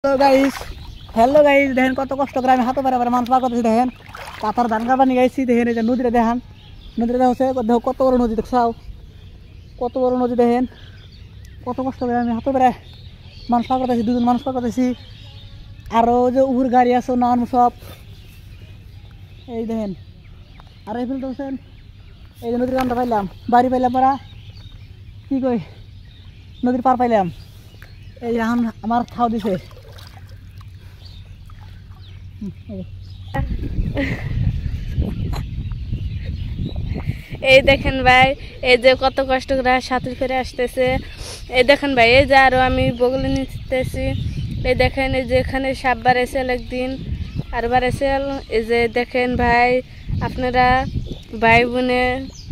Hello guys, দেখেন কত কষ্ট করে আমি হাতে পারে মানুষ পার করতেছি। দেখেন পাথার ধান কাটা নিয়ে গাইছি। দেখেন এই যে নদীটা দেখান, নদীটা হচ্ছে দেখো কত বড় নদী, দেখছাও কত বড় নদী। দেখেন কত কষ্ট করে আমি হাতে পারে মানুষ পার করতেছি, দুজন মানুষ পার করতেছি। আরও যে উপর গাড়ি আছে নান সব এই দেখেন। আর এই ফিল্ড হচ্ছেন এই যে নদীর কানটা পাইলাম, বাড়ি পাইলাম, পারা কি কই নদীর পার পাইলাম। এই যে এখন আমার খাওয়া দিছে। এই দেখেন ভাই, এই যে কত কষ্ট করে সাঁতুর ফিরে আসতেছে। এই দেখেন ভাই, এই যে আরো আমি বগলে নিতেছি। এই দেখেন এই যে এখানে সাপ বাড়াইছিল একদিন, আর বাড়াইছিল। এই যে দেখেন ভাই, আপনারা ভাই বোনে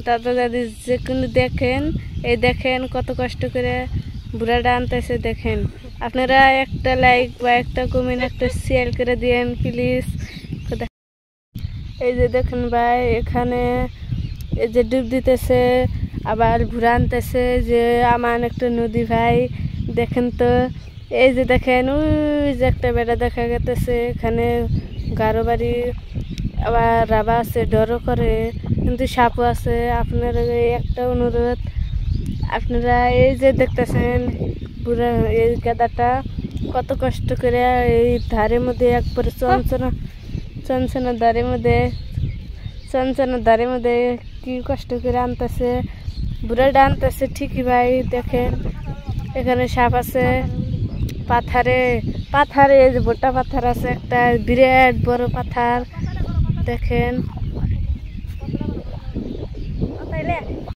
দাদা দাদি যে কোনো দেখেন, এই দেখেন কত কষ্ট করে বুড়াটা আনতেছে। দেখেন আপনারা একটা লাইক বা একটা কমেন্ট একটা শেয়ার করে দিয়েন প্লিজ। এই যে দেখেন ভাই, এখানে এই যে ডুব দিতেছে, আবার ঘুরে আনতেছে। যে আমার একটা নদী ভাই, দেখেন তো। এই যে দেখেন ওই যে একটা বেড়া দেখা গেতেছে, এখানে গারো বাড়ি, আবার রাবা আছে, ডরও করে, কিন্তু সাপও আছে। আপনারা একটা অনুরোধ, আপনারা এই যে দেখতেছেন পুরা এই গাদাটা কত কষ্ট করে এই ধারের মধ্যে একবারে চঞ্চনার ধারের মধ্যে কি কষ্ট করে আনতেছে, বুড়াটা আনতেছে ঠিকই ভাই। দেখেন এখানে সাপ আছে, পাথারে এই যে বড়টা পাথর আছে, একটা বিরাট বড় পাথর। দেখেন